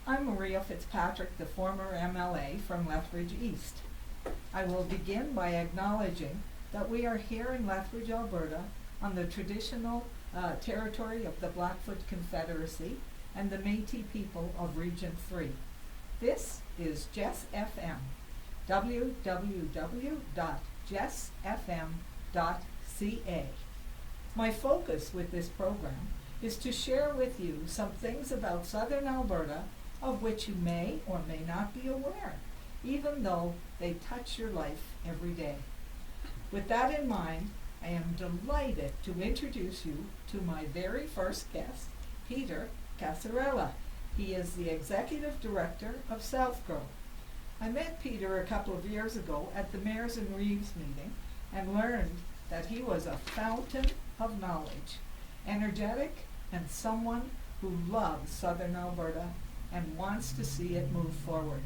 I'm Maria Fitzpatrick, the former MLA from Lethbridge East. I will begin by acknowledging that we are here in Lethbridge, Alberta, on the traditional territory of the Blackfoot Confederacy and the Métis people of Region 3. This is Jess FM, www.jessfm.ca. My focus with this program is to share with you some things about Southern Alberta of which you may or may not be aware, even though they touch your life every day. With that in mind, I am delighted to introduce you to my very first guest, Peter Casarella. He is the Executive Director of Southgrow. I met Peter a couple of years ago at the Mayors and Reeves meeting and learned that he was a fountain of knowledge, energetic, and someone who loves Southern Alberta and wants to see it move forward.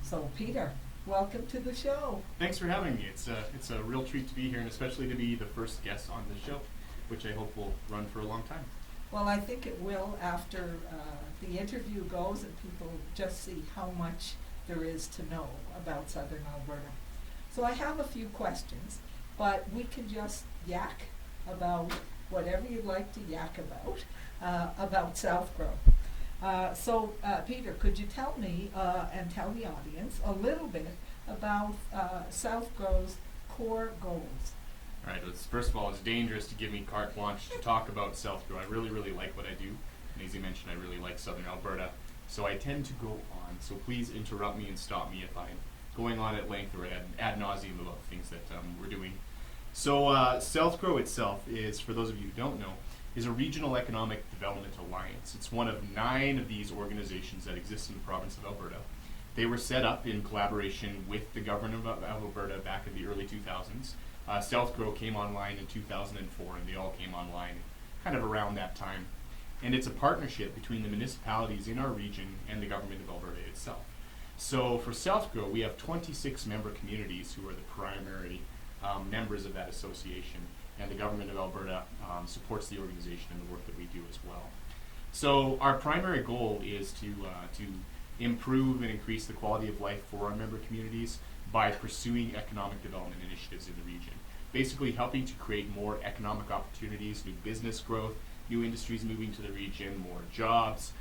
So Peter, welcome to the show. Thanks for having me. It's a real treat to be here, and especially to be the first guest on the show, which I hope will run for a long time. Well, I think it will after the interview goes and people just see how much there is to know about Southern Alberta. So I have a few questions, but we can just yak about whatever you'd like to yak about Southgrow. So Peter, could you tell me and tell the audience a little bit about Southgrow's core goals? All right, first of all, it's dangerous to give me carte blanche to talk about Southgrow. I really, really like what I do. And as you mentioned, I really like Southern Alberta. So I tend to go on. So please interrupt me and stop me if I'm going on at length or ad nauseum about things that we're doing. So Southgrow itself is, for those of you who don't know, is a regional economic development alliance. It's one of 9 of these organizations that exist in the province of Alberta. They were set up in collaboration with the government of Alberta back in the early 2000s. Southgrow came online in 2004, and they all came online kind of around that time. And it's a partnership between the municipalities in our region and the government of Alberta itself. So for Southgrow, we have 26 member communities who are the primary members of that association, and the government of Alberta supports the organization and the work that we do as well. So our primary goal is to improve and increase the quality of life for our member communities by pursuing economic development initiatives in the region. Basically helping to create more economic opportunities, new business growth, new industries moving to the region, more jobs,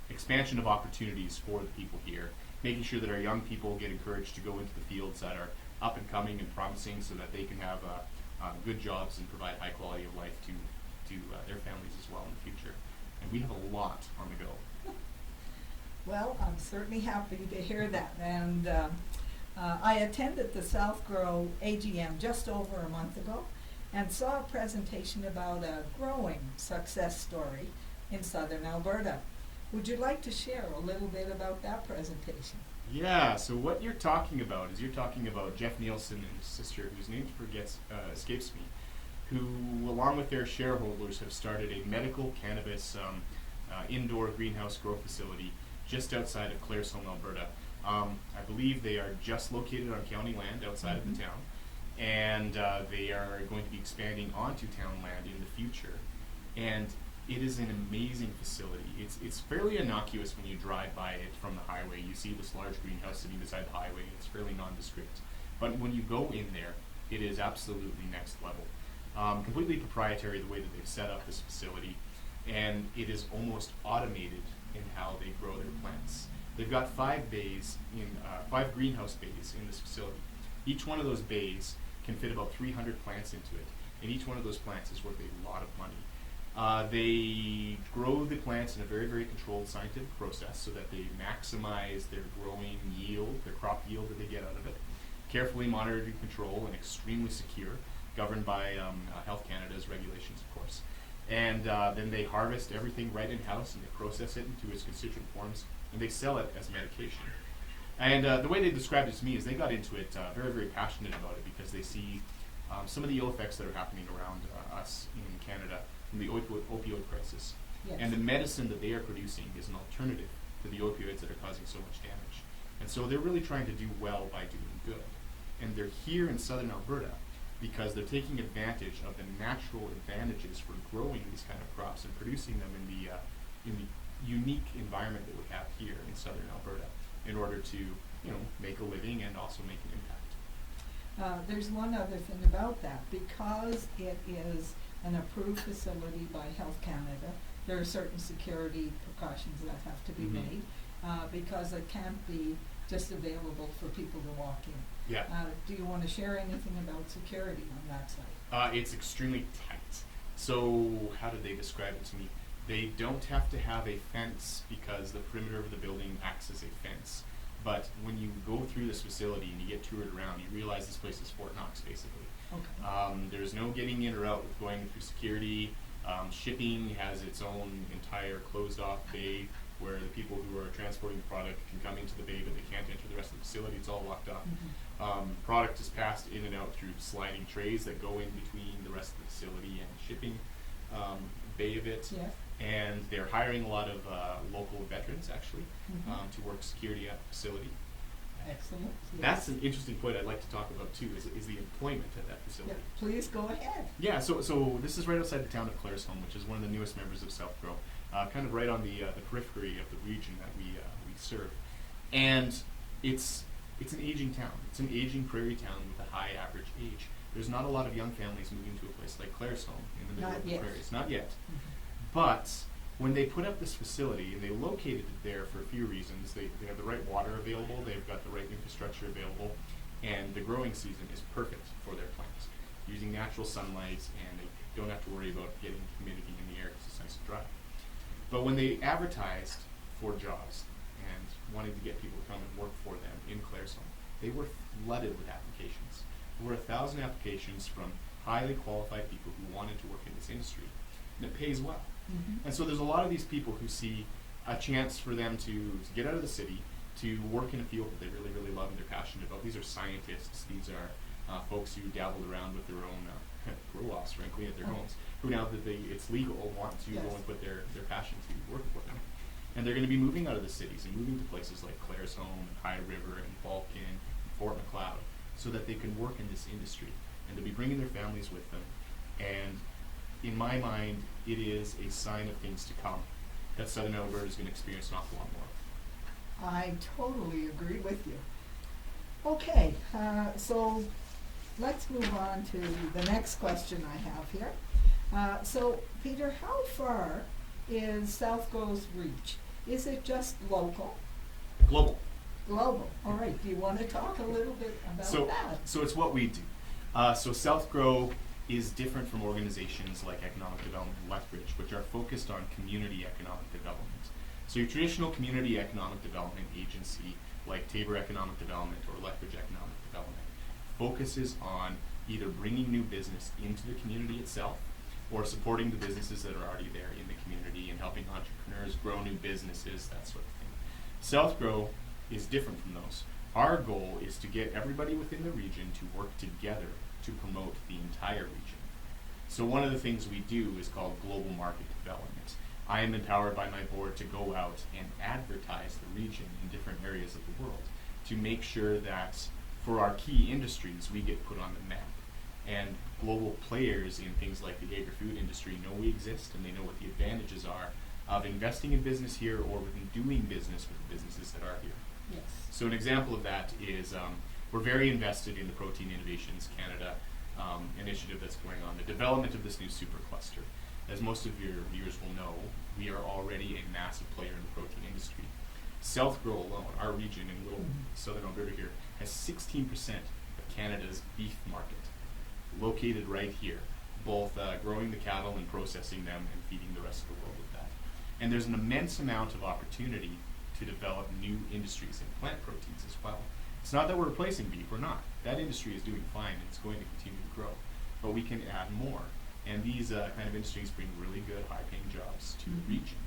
expansion of opportunities for the people here, making sure that our young people get encouraged to go into the fields that are up and coming and promising so that they can have good jobs and provide high quality of life to their families as well in the future. And we have a lot on the go. Well, I'm certainly happy to hear that. And I attended the Southgrow AGM just over a month ago and saw a presentation about a growing success story in Southern Alberta. Would you like to share a little bit about that presentation? Yeah, so what you're talking about is Jeff Nielsen and his sister, whose name escapes me, who, along with their shareholders, have started a medical cannabis indoor greenhouse grow facility just outside of Claresholm, Alberta. I believe they are just located on county land outside of the town, and they are going to be expanding onto town land in the future. And it is an amazing facility. It's fairly innocuous when you drive by it from the highway. You see this large greenhouse sitting beside the highway. It's fairly nondescript. But when you go in there, it is absolutely next level. Completely proprietary the way that they've set up this facility, and it is almost automated in how they grow their plants. They've got 5 greenhouse bays in this facility. Each one of those bays can fit about 300 plants into it, and each one of those plants is worth a lot of money. They grow the plants in a very, very controlled scientific process so that they maximize their growing yield, their crop yield that they get out of it. Carefully monitored and controlled and extremely secure, governed by Health Canada's regulations, of course. And then they harvest everything right in-house and they process it into its constituent forms, and they sell it as medication. And the way they described it to me is they got into it very, very passionate about it because they see some of the ill effects that are happening around us in Canada from the opioid crisis. Yes. And the medicine that they are producing is an alternative to the opioids that are causing so much damage. And so they're really trying to do well by doing good. And they're here in Southern Alberta because they're taking advantage of the natural advantages for growing these kind of crops and producing them in the unique environment that we have here in southern Alberta in order to, make a living and also make an impact. There's one other thing about that. Because it is an approved facility by Health Canada, there are certain security precautions that have to be Mhm. made, because it can't be just available for people to walk in. Yeah. Do you want to share anything about security on that site? It's extremely tight. So how did they describe it to me? They don't have to have a fence because the perimeter of the building acts as a fence. But when you go through this facility and you get toured around, you realize this place is Fort Knox, basically. Okay. There's no getting in or out with going through security. Shipping has its own entire closed-off bay where the people who are transporting the product can come into the bay, but they can't enter the rest of the facility. It's all locked up. Mhm. Product is passed in and out through sliding trays that go in between the rest of the facility and shipping bay of it. Yes. And they're hiring a lot of local veterans, actually, Mhm. to work security at the facility. Excellent. Yes. That's an interesting point I'd like to talk about, too, is the employment at that Yeah, facility. please go ahead. Yeah, so this is right outside the town of Claresholm, which is one of the newest members of South Grow, kind of right on the periphery of the region that we serve. And it's an aging town. It's an aging prairie town with a high average age. There's not a lot of young families moving to a place like Claresholm in the middle Not of the yet. prairies. Not yet. Mhm. But when they put up this facility, and they located it there for a few reasons, they have the right water available, they've got the right infrastructure available, and the growing season is perfect for their plants, using natural sunlight, and they don't have to worry about getting humidity in the air because it's nice and dry. But when they advertised for jobs and wanted to get people to come and work for them in Claresholm, they were flooded with applications. Over 1,000 applications from highly qualified people who wanted to work in this industry, and it pays well. Mhm. And so there's a lot of these people who see a chance for them to get out of the city, to work in a field that they really, really love and they're passionate about. These are scientists. These are folks who dabbled around with their own grow-offs, frankly, at their Okay. homes, who now that it's legal want to Yes. go and put their passion to work for them. And they're going to be moving out of the cities and moving to places like Claresholm and High River and Vulcan and Fort Macleod so that they can work in this industry. And they'll be bringing their families with them. And in my mind, it is a sign of things to come that Southern Alberta is going to experience an awful lot more. I totally agree with you. Okay, so let's move on to the next question I have here. So, Peter, how far is South Grow's reach? Is it just local? Global. Global. All right. Do you want to talk a little bit about that? So it's what we do. So South Grow is different from organizations like Economic Development and Lethbridge, which are focused on community economic development. So your traditional community economic development agency, like Tabor Economic Development or Lethbridge Economic Development, focuses on either bringing new business into the community itself or supporting the businesses that are already there in the community and helping entrepreneurs grow new businesses, that sort of thing. South Grow is different from those. Our goal is to get everybody within the region to work together to promote the entire region. So one of the things we do is called global market development. I am empowered by my board to go out and advertise the region in different areas of the world to make sure that for our key industries we get put on the map. And global players in things like the agri-food industry know we exist and they know what the advantages are of investing in business here or within doing business with the businesses that are here. Yes. So an example of that is we're very invested in the Protein Innovations Canada initiative that's going on, the development of this new supercluster. As most of your viewers will know, we are already a massive player in the protein industry. South Grow alone, our region in little southern Alberta here, has 16% of Canada's beef market located right here, both growing the cattle and processing them and feeding the rest of the world with that. And there's an immense amount of opportunity to develop new industries in plant proteins as well. It's not that we're replacing beef, we're not. That industry is doing fine and it's going to continue to grow. But we can add more. And these kind of industries bring really good, high-paying jobs to the region.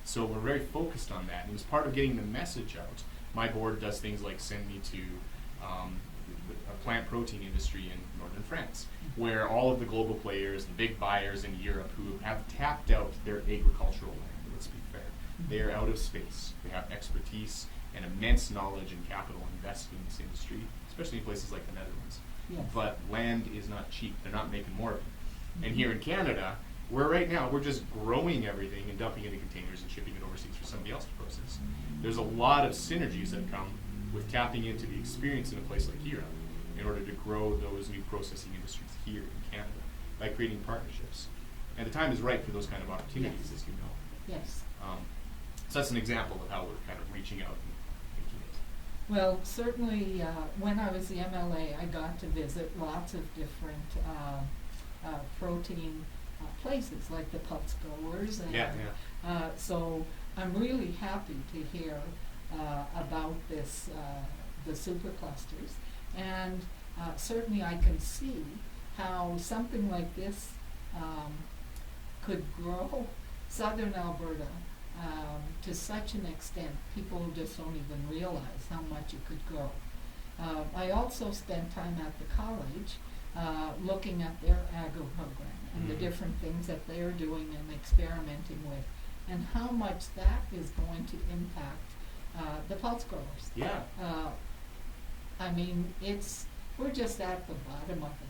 So we're very focused on that. And as part of getting the message out, my board does things like send me to a plant protein industry in northern France, where all of the global players, the big buyers in Europe who have tapped out their agricultural land, let's be fair, they are out of space. They have expertise and immense knowledge and capital invested in this industry, especially in places like the Netherlands. Yes. But land is not cheap. They're not making more of it. And here in Canada, we're just growing everything and dumping it in containers and shipping it overseas somebody else to process. There's a lot of synergies that come with tapping into the experience in a place like Europe in order to grow those new processing industries here in Canada by creating partnerships. And the time is right for those kind of opportunities, Yes. as you know. Yes. So that's an example of how we're kind of reaching out and thinking it. Well, certainly, when I was the MLA, I got to visit lots of different protein places, like the Putz Growers. And, Yeah. so I'm really happy to hear about this, the superclusters. And certainly I can see how something like this could grow southern Alberta to such an extent people just don't even realize how much it could grow. I also spent time at the college looking at their agro program and the different things that they're doing and experimenting with, and how much that is going to impact the pulse growers. Yeah. I mean, we're just at the bottom of it.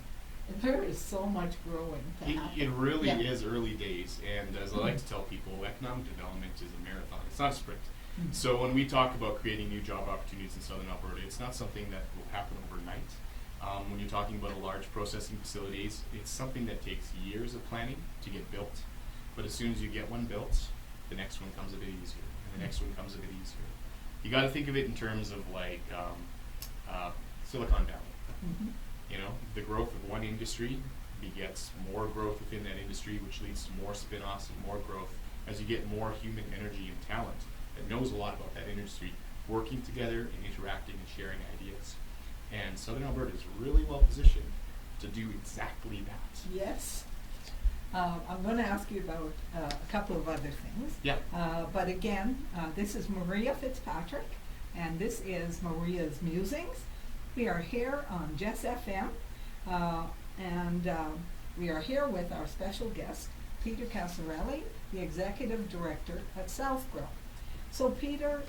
There is so much growing to happen. It really Yeah. is early days, and as I like to tell people, economic development is a marathon. It's not a sprint. Mhm. So when we talk about creating new job opportunities in southern Alberta, it's not something that will happen overnight. When you're talking about a large processing facilities, it's something that takes years of planning to get built. But as soon as you get one built, the next one comes a bit easier, and the next one comes a bit easier. You got to think of it in terms of like Silicon Valley. Mhm. You know, the growth of one industry begets more growth within that industry, which leads to more spin-offs and more growth as you get more human energy and talent that knows a lot about that industry working together and interacting and sharing ideas. And southern Alberta is really well positioned to do exactly that. Yes. I'm going to ask you about a couple of other things. Yeah. But again, this is Maria Fitzpatrick, and this is Maria's Musings. We are here on Jess FM, and we are here with our special guest, Peter Casarelli, the Executive Director at Southgrow. So Peter,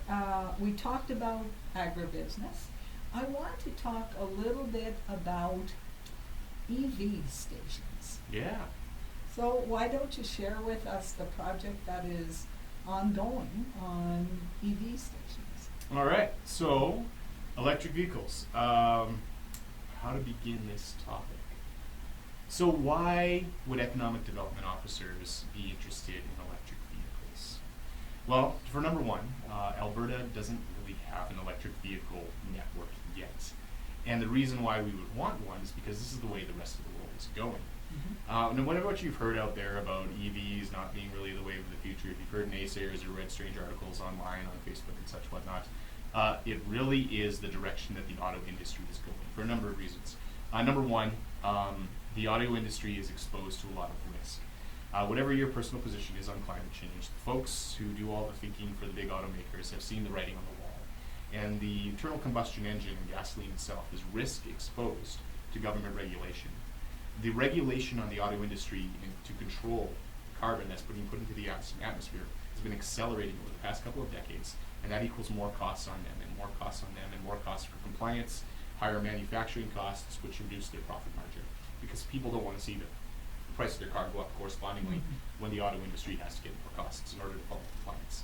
we talked about agribusiness. I want to talk a little bit about EV stations. Yeah. So why don't you share with us the project that is ongoing on EV stations? All right. So, electric vehicles. How to begin this topic? So why would economic development officers be interested in electric vehicles? Well, for number one, Alberta doesn't really have an electric vehicle network yet. And the reason why we would want one is because this is the way the rest of the world is going. And whatever what you've heard out there about EVs not being really the wave of the future, if you've heard naysayers or read strange articles online on Facebook and such whatnot, it really is the direction that the auto industry is going for a number of reasons. Number one, the auto industry is exposed to a lot of risk. Whatever your personal position is on climate change, the folks who do all the thinking for the big automakers have seen the writing on the wall. And the internal combustion engine and gasoline itself is risk exposed to government regulation. The regulation on the auto industry to control carbon that's being put into the atmosphere has been accelerating over the past couple of decades, and that equals more costs on them, and more costs on them, and more costs for compliance, higher manufacturing costs, which reduce their profit margin, because people don't want to see the price of their car go up correspondingly when the auto industry has to get more costs in order to follow compliance.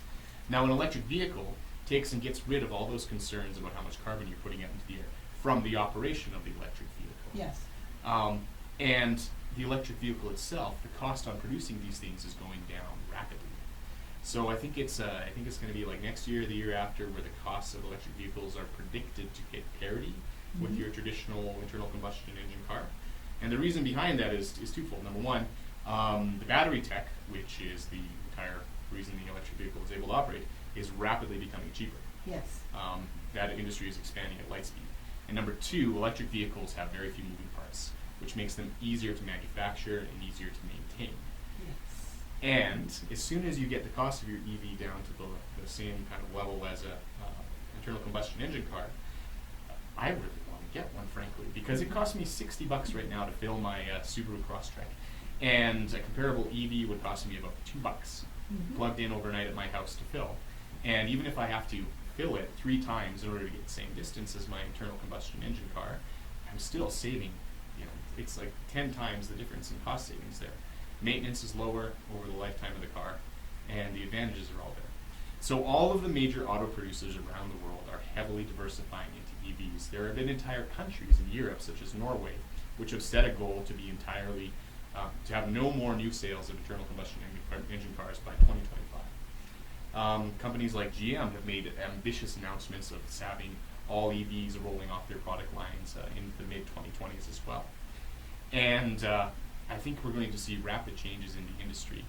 Now, an electric vehicle takes and gets rid of all those concerns about how much carbon you're putting out into the air from the operation of the electric vehicle. Yes. And the electric vehicle itself, the cost on producing these things is going down rapidly. So I think it's going to be like next year, the year after, where the costs of electric vehicles are predicted to hit parity with your traditional internal combustion engine car. And the reason behind that is twofold. Number one, the battery tech, which is the entire reason the electric vehicle is able to operate, is rapidly becoming cheaper. Yes. That industry is expanding at light speed. And number two, electric vehicles have very few moving parts, which makes them easier to manufacture and easier to maintain. Yes. And as soon as you get the cost of your EV down to the same kind of level as a internal combustion engine car, I really want to get one, frankly, because it costs me $60 right now to fill my Subaru Crosstrek, and a comparable EV would cost me about $2 plugged in overnight at my house to fill. And even if I have to fill it 3 times in order to get the same distance as my internal combustion engine car, I'm still saving, it's like 10 times the difference in cost savings there. Maintenance is lower over the lifetime of the car, and the advantages are all there. So all of the major auto producers around the world are heavily diversifying into EVs. There have been entire countries in Europe, such as Norway, which have set a goal to be entirely, to have no more new sales of internal combustion engine cars by 2025. Companies like GM have made ambitious announcements of having all EVs rolling off their product lines in the mid-2020s as well. And I think we're going to see rapid changes in the industry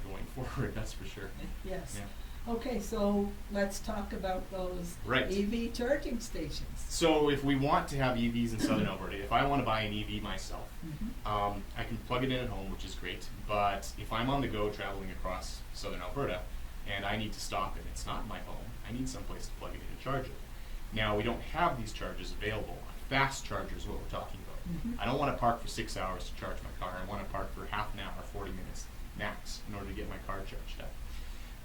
going forward, that's for sure. Yes. Yeah. Okay, so let's talk about those Right. EV charging stations. So if we want to have EVs in Southern Alberta, if I want to buy an EV myself, I can plug it in at home, which is great. But if I'm on the go traveling across Southern Alberta and I need to stop and it's not my home, I need someplace to plug it in and charge it. Now, we don't have these chargers available. A fast charger is what we're talking about. I don't want to park for 6 hours to charge my car. I want to park for half an hour, 40 minutes max in order to get my car charged up.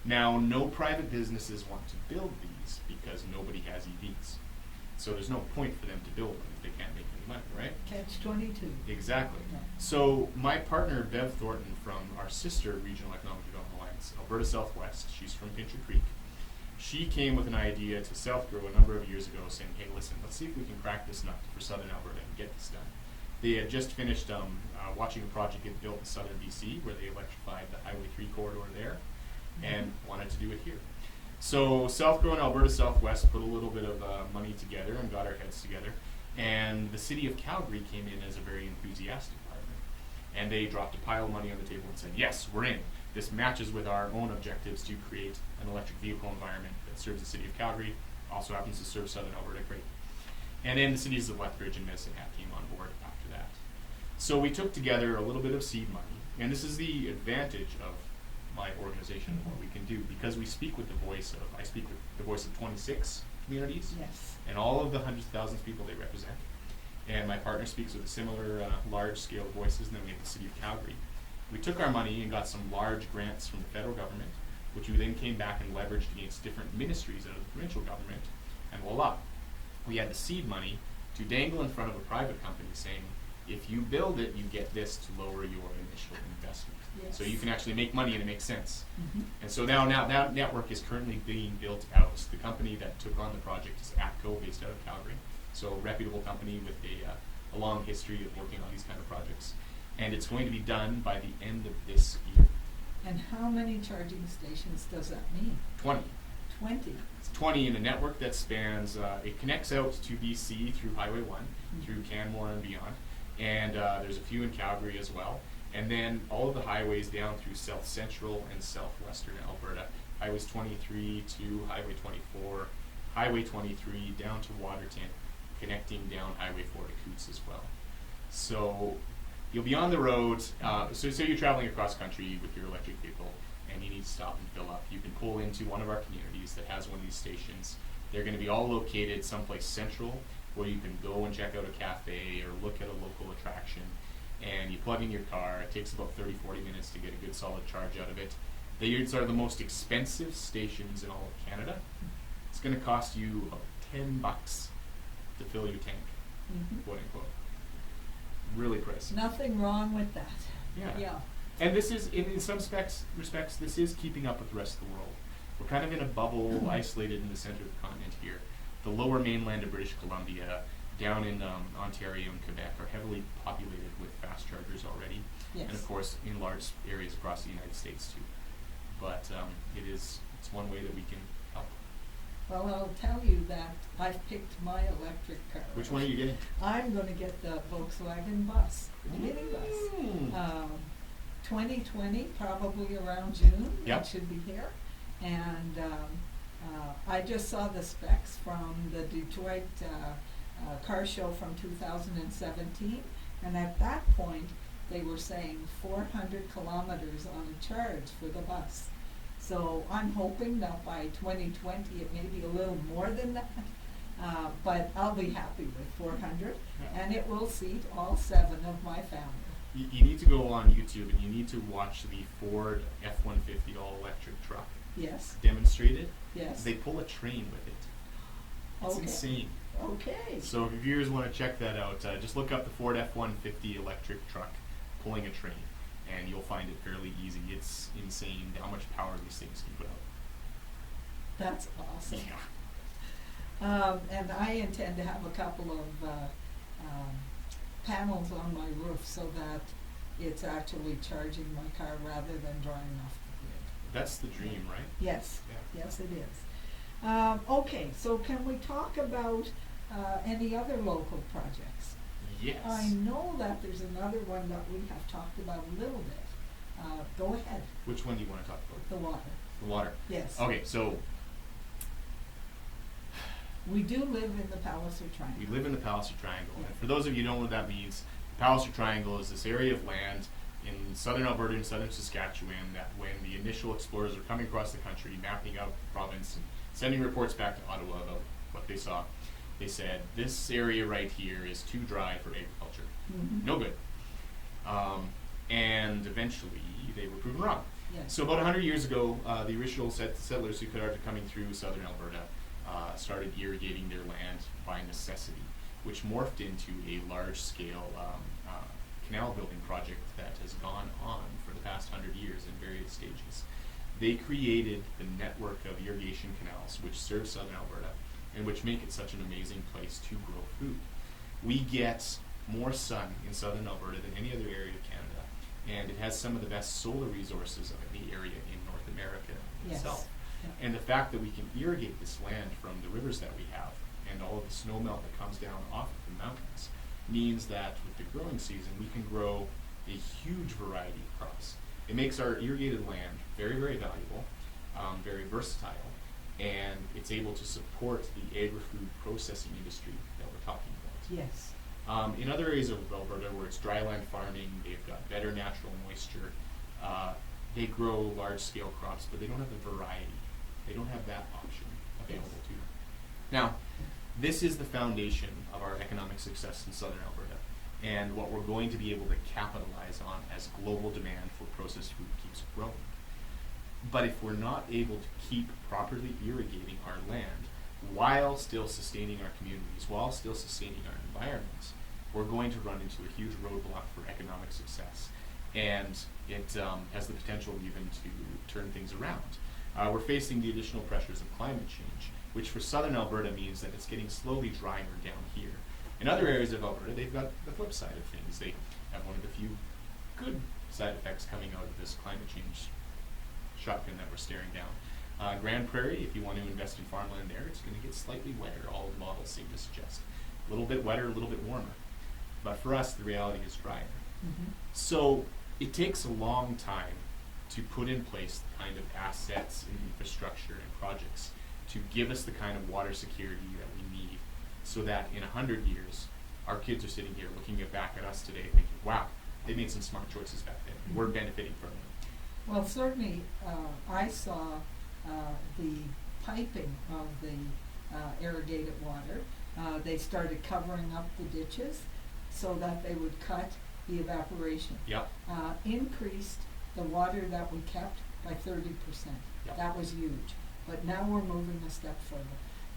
Now, no private businesses want to build these because nobody has EVs. So there's no point for them to build them if they can't make any money, right? Catch-22. Exactly. Yeah. So my partner, Bev Thornton, from our sister Regional Economic Development Alliance, Alberta Southwest, she's from Pincher Creek, she came with an idea to Southgrow a number of years ago saying, hey, listen, let's see if we can crack this nut for Southern Alberta and get this done. They had just finished watching a project get built in southern BC where they electrified the Highway 3 corridor there and wanted to do it here. So Southgrow and Alberta Southwest put a little bit of money together and got our heads together, and the city of Calgary came in as a very enthusiastic partner. And they dropped a pile of money on the table and said, yes, we're in. This matches with our own objectives to create an electric vehicle environment that serves the city of Calgary, also happens to serve Southern Alberta, great. And then the cities of Lethbridge and Medicine Hat came on board after that. So we took together a little bit of seed money, and this is the advantage of my organization and what we can do, because we speak with the voice of, I speak with the voice of 26 communities, Yes. and all of the hundreds of thousands of people they represent. And my partner speaks with a similar large scale of voices, and then we have the city of Calgary. We took our money and got some large grants from the federal government, which we then came back and leveraged against different ministries out of the provincial government, and voila. We had the seed money to dangle in front of a private company saying, if you build it, you get this to lower your initial investment. Yes. So you can actually make money and it makes sense. Mhm. And so now that network is currently being built out. The company that took on the project is ATCO, based out of Calgary. So a reputable company with a long history of working on these kind of projects. And it's going to be done by the end of this year. And how many charging stations does that mean? 20. 20. It's 20 in a network that spans, it connects out to BC through Highway 1, through Canmore and beyond. And there's a few in Calgary as well. And then all of the highways down through South Central and Southwestern Alberta. Highways 23 to Highway 24, Highway 23 down to Waterton, connecting down Highway 4 to Coots as well. So you'll be on the road, so you're traveling across country with your electric vehicle and you need to stop and fill up. You can pull into one of our communities that has one of these stations. They're going to be all located someplace central where you can go and check out a cafe or look at a local attraction, and you plug in your car. It takes about 30-40 minutes to get a good solid charge out of it. These are the most expensive stations in all of Canada. It's going to cost you about $10 to fill your tank, quote unquote. Really pricey. Nothing wrong with that. Yeah. Yeah. And this is, in some respects, this is keeping up with the rest of the world. We're kind of in a bubble, isolated in the center of the continent here. The lower mainland of British Columbia, down in Ontario and Quebec are heavily populated with fast chargers already. Yes. And of course in large areas across the United States too. But it's one way that we can help. Well, I'll tell you that I've picked my electric car. Which one are you getting? I'm going to get the Volkswagen bus, the mini bus. 2020, probably around June. Yep. It should be here. And I just saw the specs from the Detroit car show from 2017, and at that point they were saying 400 kilometers on a charge for the bus. So I'm hoping that by 2020 it may be a little more than that, but I'll be happy with 400, and it will seat all 7 of my family. You need to go on YouTube and you need to watch the Ford F-150 all-electric truck. Yes. Demonstrated. Yes. They pull a train with it. It's Okay. insane. Okay. So if viewers want to check that out, just look up the Ford F-150 electric truck pulling a train, and you'll find it fairly easy. It's insane how much power these things can put out. That's awesome. Yeah. And I intend to have a couple of panels on my roof so that it's actually charging my car rather than drawing off the grid. That's the dream, right? Yes, Yeah. yes it is. Okay, so can we talk about any other local projects? Yes. I know that there's another one that we have talked about a little bit. Go ahead, Which one do you want to talk about? the water. The water. Yes. Okay, so We do live in the Palliser Triangle. we live in the Palliser Triangle. Yeah. And for those of you who don't know what that means, the Palliser Triangle is this area of land in southern Alberta and southern Saskatchewan that when the initial explorers were coming across the country, mapping out the province and sending reports back to Ottawa about what they saw, they said, this area right here is too dry for agriculture. Mhm. No good. And eventually they were proven wrong. Yes. So about 100 years ago, the original settlers who started coming through southern Alberta started irrigating their land by necessity, which morphed into a large-scale canal building project that has gone on for the past 100 years in various stages. They created the network of irrigation canals which serve southern Alberta and which make it such an amazing place to grow food. We get more sun in southern Alberta than any other area of Canada, and it has some of the best solar resources of any area in North America Yes. itself. Yeah. And the fact that we can irrigate this land from the rivers that we have and all of the snow melt that comes down off of the mountains means that with the growing season we can grow a huge variety of crops. It makes our irrigated land very, very valuable, very versatile, and it's able to support the agri-food processing industry that we're talking about. Yes. In other areas of Alberta where it's dryland farming, they've got better natural moisture. They grow large-scale crops, but they don't have the variety. They don't have that option available to them. Now, this is the foundation of our economic success in southern Alberta, and what we're going to be able to capitalize on as global demand for processed food keeps growing. But if we're not able to keep properly irrigating our land while still sustaining our communities, while still sustaining our environments, we're going to run into a huge roadblock for economic success. And it has the potential even to turn things around. We're facing the additional pressures of climate change, which for southern Alberta means that it's getting slowly drier down here. In other areas of Alberta, they've got the flip side of things. They have one of the few good side effects coming out of this climate change shotgun that we're staring down. Grand Prairie, if you want to invest in farmland there, it's going to get slightly wetter. All the models seem to suggest. A little bit wetter, a little bit warmer. But for us, the reality is drier. Mm-hmm. So it takes a long time to put in place the kind of assets and infrastructure and projects to give us the kind of water security that we need so that in 100 years, our kids are sitting here looking back at us today thinking, wow, they made some smart choices back then. And we're benefiting from them. Well, certainly, I saw the piping of the irrigated water. They started covering up the ditches so that they would cut the evaporation. Yep. Increased the water that we kept by 30%. Yep. That was huge. But now we're moving a step further.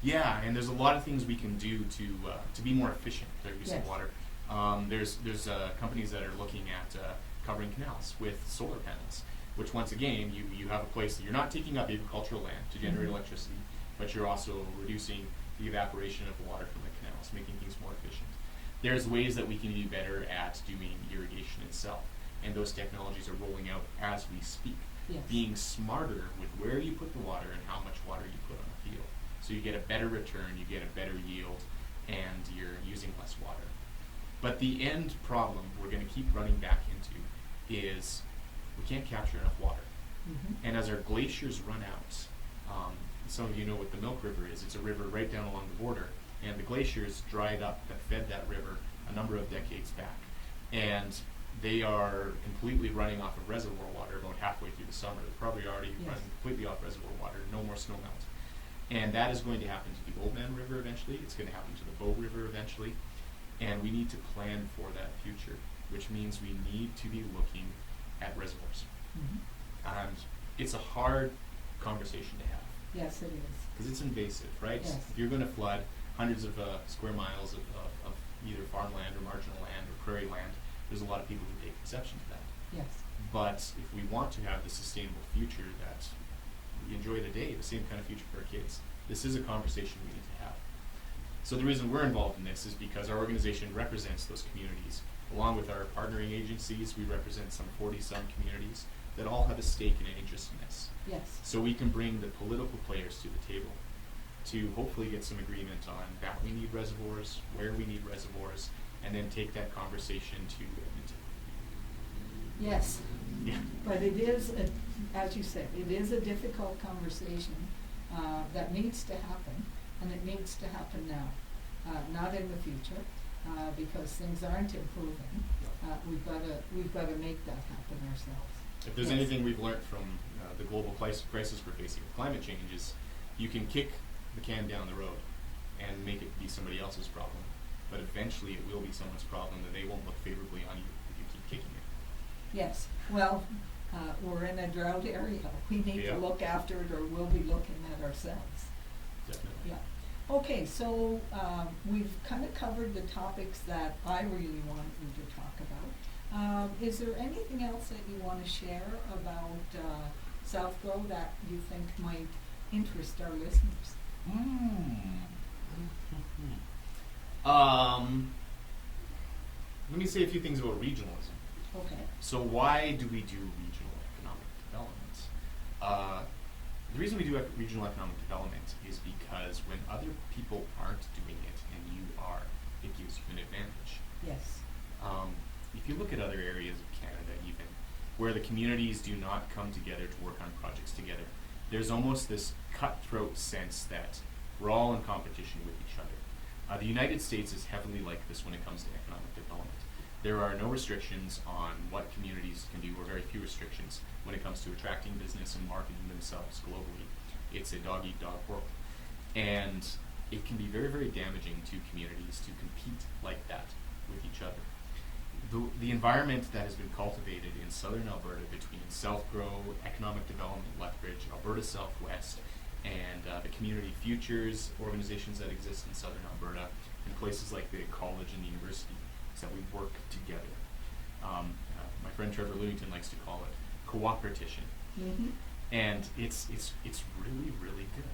Yeah, and there's a lot of things we can do to be more efficient with our use Yes. of water. There's companies that are looking at covering canals with solar panels, which once again, you have a place that you're not taking up agricultural land to generate Mhm. electricity, but you're also reducing the evaporation of the water from the canals, making things more efficient. There's ways that we can be better at doing irrigation itself, and those technologies are rolling out as we speak. Yes. Being smarter with where you put the water and how much water you put on the field. So you get a better return, you get a better yield, and you're using less water. But the end problem we're going to keep running back into is we can't capture enough water. Mm-hmm. And as our glaciers run out, some of you know what the Milk River is. It's a river right down along the border. And the glaciers dried up that fed that river a number of decades back. And they are completely running off of reservoir water about halfway through the summer. They're probably already Yes. running completely off reservoir water, no more snow melt. And that is going to happen to the Old Man River eventually. It's going to happen to the Bow River eventually. And we need to plan for that future, which means we need to be looking at reservoirs. Mm-hmm. And it's a hard conversation to have Yes, it is. because it's invasive, right? Yes. If you're going to flood hundreds of square miles of either farmland or marginal land or prairie land, there's a lot of people who take exception to that. Yes. But if we want to have the sustainable future that enjoy the day, the same kind of future for our kids. This is a conversation we need to have. So the reason we're involved in this is because our organization represents those communities. Along with our partnering agencies, we represent some 40-some communities that all have a stake and an interest in this. Yes. So we can bring the political players to the table to hopefully get some agreement on that we need reservoirs, where we need reservoirs, and then take that conversation to Edmonton. Yes. Yeah. But it is, as you said, it is a difficult conversation that needs to happen, and it needs to happen now, not in the future, because things aren't improving. We've got to make that happen ourselves. If there's anything we've learned from the global crisis we're facing with climate change is you can kick the can down the road and make it be somebody else's problem, but eventually it will be someone's problem that they won't look favorably on you if you keep kicking it. Yes. Well, we're in a drought area. We need to look after it, or we'll be looking at ourselves. Definitely. Yeah. Okay, so we've kind of covered the topics that I really wanted you to talk about. Is there anything else that you want to share about Southgrow that you think might interest our listeners? Let me say a few things about regionalism. Okay. So why do we do regional economic development? The reason we do regional economic development is because when other people aren't doing it and you are, it gives you an advantage. Yes. If you look at other areas of Canada even, where the communities do not come together to work on projects together, there's almost this cutthroat sense that we're all in competition with each other. The United States is heavily like this when it comes to economic development. There are no restrictions on what communities can do, or very few restrictions, when it comes to attracting business and marketing themselves globally. It's a dog-eat-dog world. And it can be very, very damaging to communities to compete like that with each other. The environment that has been cultivated in southern Alberta between Southgrow, Economic Development, Lethbridge, Alberta Southwest, and the Community Futures organizations that exist in southern Alberta, and places like the college and the university, is that we work together. My friend Trevor Lewington likes to call it cooperation. Mm-hmm. And it's really, really good.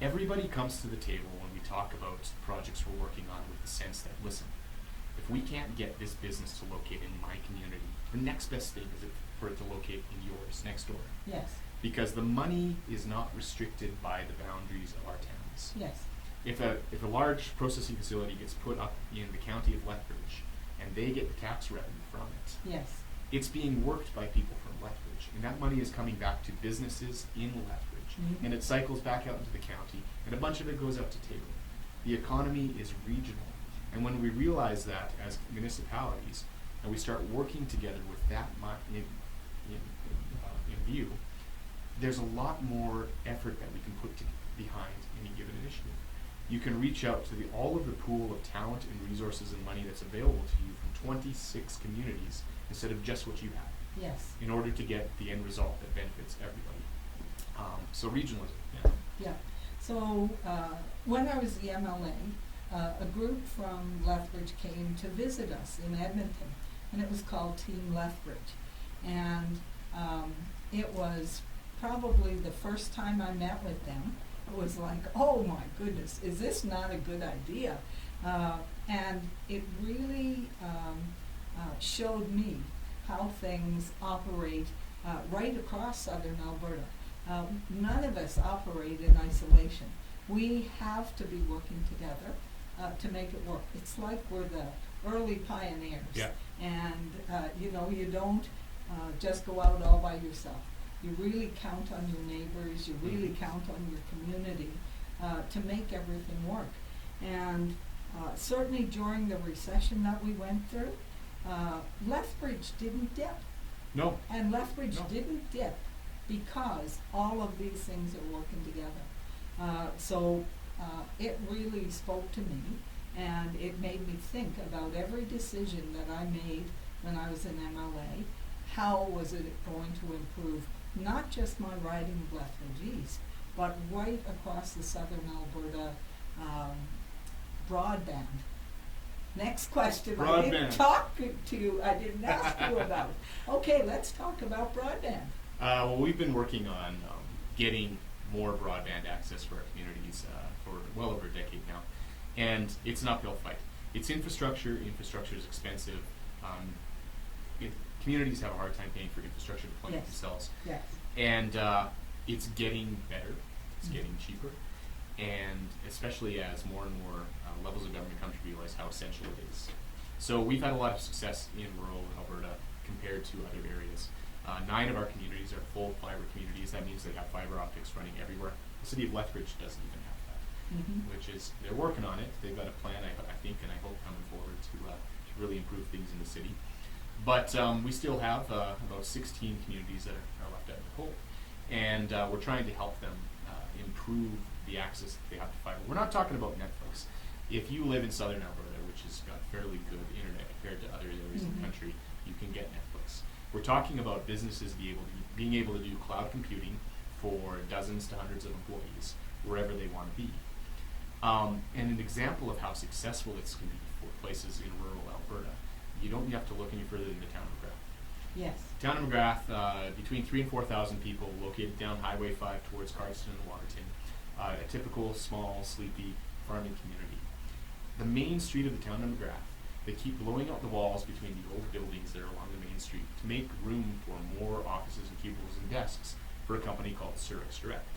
Everybody comes to the table when we talk about projects we're working on with the sense that, listen, if we can't get this business to locate in my community, the next best thing is for it to locate in yours, next door. Yes. Because the money is not restricted by the boundaries of our towns. Yes. If a large processing facility gets put up in the county of Lethbridge, and they get the tax revenue from it, Yes. it's being worked by people from Lethbridge, and that money is coming back to businesses in Lethbridge, Mm-hmm. and it cycles back out into the county, and a bunch of it goes out to Taylor. The economy is regional, and when we realize that as municipalities, and we start working together with that in view, there's a lot more effort that we can put behind any given initiative. You can reach out to all of the pool of talent and resources and money that's available to you from 26 communities instead of just what you have, Yes. in order to get the end result that benefits everybody. So regionalism, yeah. Yeah. So when I was the MLA, a group from Lethbridge came to visit us in Edmonton, and it was called Team Lethbridge. And it was probably the first time I met with them. It was like, oh my goodness, is this not a good idea? And it really showed me how things operate right across southern Alberta. None of us operate in isolation. We have to be working together to make it work. It's like we're the early pioneers. Yeah. And you don't just go out all by yourself. You really count on your neighbors, you really count on your community to make everything work. And certainly during the recession that we went through, Lethbridge didn't dip. No. And Lethbridge No. didn't dip because all of these things are working together. So it really spoke to me, and it made me think about every decision that I made when I was in MLA. How was it going to improve not just my riding of Lethbridge East, but right across the southern Alberta broadband? Next question. I didn't talk to you, I didn't ask you about. Okay, let's talk about broadband. Well, we've been working on getting more broadband access for our communities for well over a decade now. And it's an uphill fight. It's infrastructure. Infrastructure is expensive. Communities have a hard time paying for infrastructure deployment themselves. Yes. And it's getting better. It's getting cheaper. And especially as more and more levels of government come to realize how essential it is. So we've had a lot of success in rural Alberta compared to other areas. 9 of our communities are full fiber communities. That means they have fiber optics running everywhere. The city of Lethbridge doesn't even have that, which is, they're working on it. They've got a plan, I think, and I hope coming forward to really improve things in the city. But we still have about 16 communities that are left out in the cold. And we're trying to help them improve the access that they have to fiber. We're not talking about Netflix. If you live in southern Alberta, which has got fairly good internet compared to other areas of the country, you can get Netflix. We're talking about businesses being able to do cloud computing for dozens to hundreds of employees wherever they want to be. And an example of how successful this can be for places in rural Alberta, you don't have to look any further than the town of McGrath. Yes. Town of McGrath, between 3,000 and 4,000 people, located down Highway 5 towards Cardston and Waterton. A typical, small, sleepy farming community. The main street of the town of McGrath, they keep blowing out the walls between the old buildings that are along the main street to make room for more offices and cubicles and desks for a company called Surex Direct,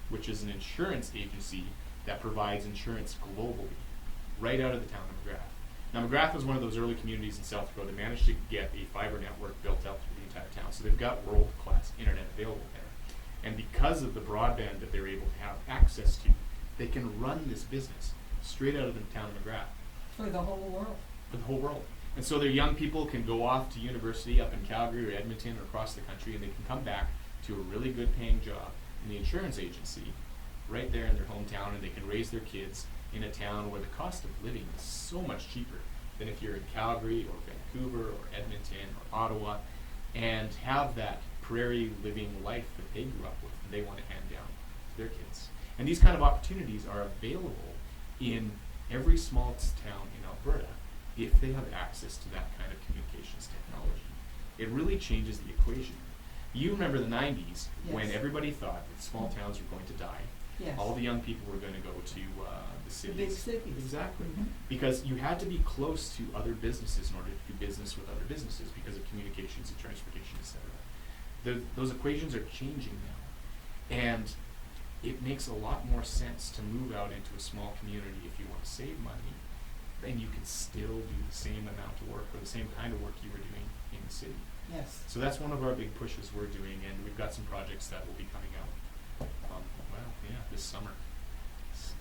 which is an insurance agency that provides insurance globally, right out of the town of McGrath. Now, McGrath was one of those early communities in South Dakota that managed to get a fiber network built out through the entire town, so they've got world-class internet available there. And because of the broadband that they're able to have access to, they can run this business straight out of the town of McGrath. For the whole world. For the whole world. And so their young people can go off to university up in Calgary or Edmonton or across the country, and they can come back to a really good paying job in the insurance agency right there in their hometown, and they can raise their kids in a town where the cost of living is so much cheaper than if you're in Calgary or Vancouver or Edmonton or Ottawa, and have that prairie living life that they grew up with and they want to hand down to their kids. And these kind of opportunities are available in every small town in Alberta if they have access to that kind of communications technology. It really changes the equation. You remember the 90s when everybody thought that small towns were going to die. Yes. All the young people were going to go to the cities. The big cities. Exactly. Because you had to be close to other businesses in order to do business with other businesses because of communications and transportation, etc. Those equations are changing now. And it makes a lot more sense to move out into a small community if you want to save money, and you can still do the same amount of work or the same kind of work you were doing in the city. Yes. So that's one of our big pushes we're doing, and we've got some projects that will be coming out, this summer,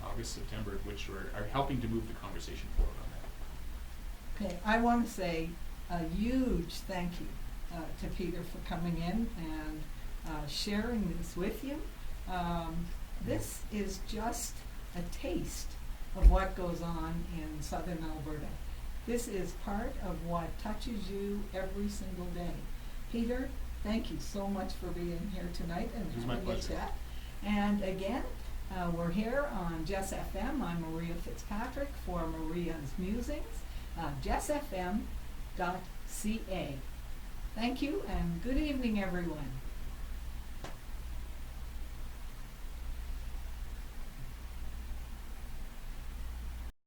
August, September, which are helping to move the conversation forward on that. Okay, I want to say a huge thank you to Peter for coming in and sharing this with you. This is just a taste of what goes on in southern Alberta. This is part of what touches you every single day. Peter, thank you so much for being here tonight and having a chat. And again, we're here on Jess FM. I'm Maria Fitzpatrick for Maria's Musings, jessfm.ca. Thank you and good evening, everyone.